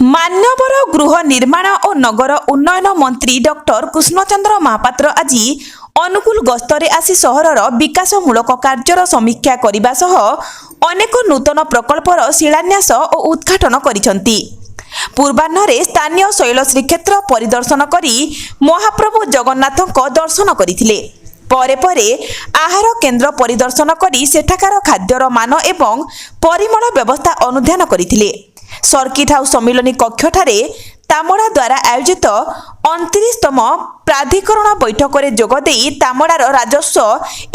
मान्यवर गृह निर्माण और नगर उन्नयन मंत्री डॉक्टर कृष्णचंद्र महापात्र आज अनुकूल गस्तरे आसी सहरर विकासमूलक कार्यर समीक्षा करने सह अनेक नूतन प्रकल्पर शिलान्यास और उद्घाटन करिसेंती। पूर्वाह्न स्थानीय शैल श्रीक्षेत्र परिदर्शन करी महाप्रभु जगन्नाथक दर्शन करथिले। परे परे आहार केन्द्र परिदर्शन करी सेठाकार खाद्यर मान एवं परिमल व्यवस्था अनुध्यान करथिले। सर्किट हाउस सम्मिलनी कक्षठारे तामड़ा द्वारा आयोजित 29तम प्राधिकरण बैठक में जोगदे तामड़ार राजस्व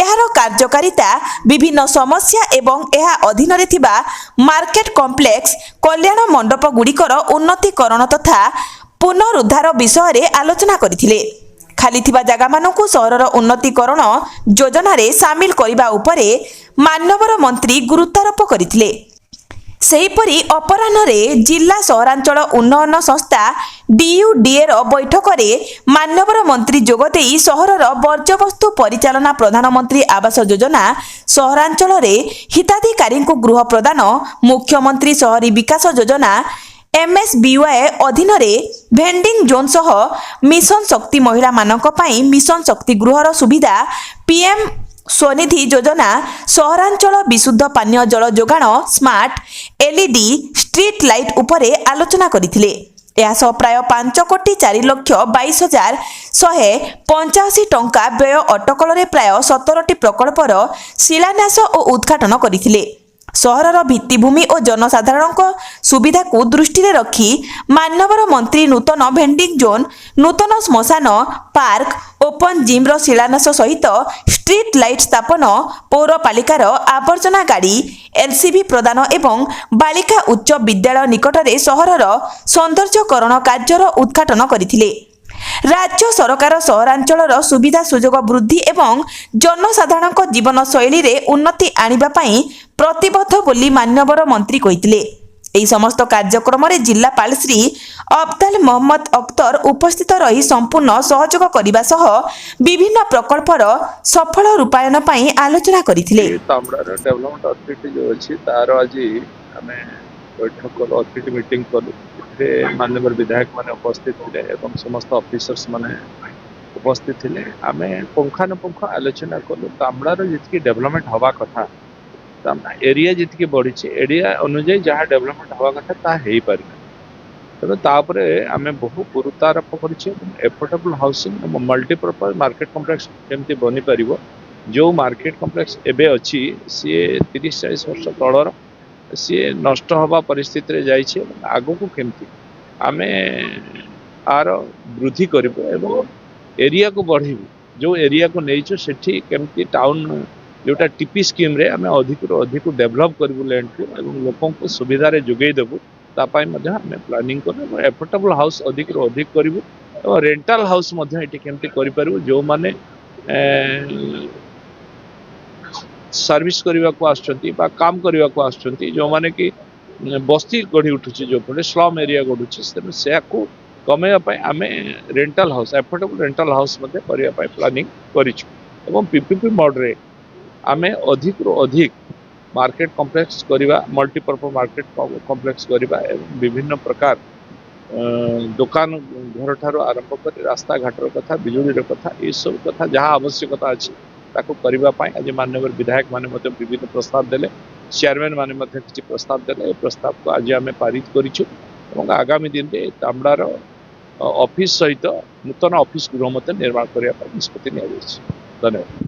एहार कार्यकारिता विभिन्न समस्या एवं एहा अधीन रे थिबा मार्केट कॉम्प्लेक्स कल्याण मंडप गुड़िकर उन्नतीकरण तथा पुनरुद्धार विषय रे आलोचना करथिले। खाली थिबा जागा मानकु सहरर उन्नतीकरण योजना रे शामिल करिबा उपरे मान्यवर मंत्री गुरुत्वारोप करथिले। सेहीपरि अपराह्न जिला सहरांचल उन्नयन संस्था DUDA बैठक में मान्यवर मंत्री जोगदे सहरर वर्ज्यवस्तु परिचालना प्रधानमंत्री आवास योजना सहरांचल हिताधिकारी गृह प्रदान मुख्यमंत्री शहरी विकास योजना MSBY अधीन भेंडिंग जोन सह मिशन शक्ति महिला मानक पई मिशन शक्ति गृहर सुविधा PM स्वनिधि योजना सहरांचल विशुद्ध पानीय जल जोगाण स्मार्ट LED स्ट्रीट लाइट उपरे आलोचना करथिले। यासह प्राय 5,04,22,185 टंका व्यय अटकल रे प्राय 17टी प्रकल्पर शिलान्यास और उद्घाटन करथिले। सहरर भित्तिभूमि और जनसाधारण सुविधा को दृष्टि रखी मान्यवर मंत्री नूतन भेंडिंग जोन नूतन श्मशान पार्क ओपन जिम शिलान्यास सहित स्ट्रीट लाइट स्थापन पौरपालिकार आवर्जना गाड़ी LCB प्रदान एवं बालिका उच्च विद्यालय निकट में सहरर सौंदर्यकरण कार्यर उद्घाटन करथिले। राज्य सरकार सहरांचल सुविधा सुजोग वृद्धि एवं जनसाधारण जीवन शैली रे उन्नति आनिबा पई प्रतिबद्ध बोली मान्यवर मंत्री कहिथिले। एही समस्त कार्यक्रम रे जिलापाल श्री अब्दाल मोहम्मद अख्तर उपस्थित रही संपूर्ण सहयोग करबा सह विभिन्न प्रकल्पर सफल रूपायन पई आलोचना करथिले। तामड़ार डेवलपमेंट अथॉरिटी जो अछि तार आज हमें बैठक कलो अथॉरिटी मीटिंग कलो मान्यवर विधायक माने उपस्थित थे एवं समस्त ऑफिसर्स माने उपस्थित थे। आमे पुंखानुपुंख आलोचना कलु तामड़ार जितकी डेवलपमेंट हवा कथा एरिया जितकी बढ़ी एरिया अनुଯାयी जहाँ डेवलपमेंट हवा कथा ता हेई पारि तेणु तापरे आमे बहु गुरुत्वारोप करिछे। Affordable housing multipurpose market complex केमती बनी पारिबो। जो मार्केट कॉम्प्लेक्स एबे अछि सी 30-40 वर्ष तलर सी नष्ट हवा परिस्थिति रे जाइछे। आगो को केमती आमे आर वृद्धि करिबो एवं एरिया को बढ़िबो। जो एरिया को नैचो सेठी केमती टाउन जोटा टीपी स्कीम रे आमे अधिक अधिक डेवलप करिबो लैंड को एवं लोकों को सुविधा रे जोगै देबो। तापाई मध्य आमे प्लानिंग करबो। एफोर्डेबल हाउस अधिक अधिक करिबो एवं रेंटल हाउस मध्य एठी केमती करि पारिबो। जो माने सर्विस करने को आसुचंती बा काम करने को आसुचंती जो माने कि बस्ती गढ़ी उठुची जो पड़े स्लम एरिया गढ़ुची तेणु से कमेवाई आम rental house affordable rental house करने प्लानिंग करिछु एवं PPP मोड रे आम अधिक अधिक मार्केट कॉम्प्लेक्स करवा मल्टीपर्पज मार्केट कॉम्प्लेक्स करवा एवं विभिन्न प्रकार दुकान घर ठारो आरंभ कर रास्ता घाटर कथा बिजुली कथा ये सब कथा जहाँ आवश्यकता अच्छी ताको करबा पाई आज मान्यवर विधायक माने मते विभिन्न प्रस्ताव देले चेयरमैन माने मते किछि प्रस्ताव देले। प्रस्ताव को आज आमे पारित करिछु एवं आगामी दिन रे तामड़ार ऑफिस सहित नूतन ऑफिस गृह मते निर्माण करिया निष्पत्ति निया जायछि। धन्यवाद।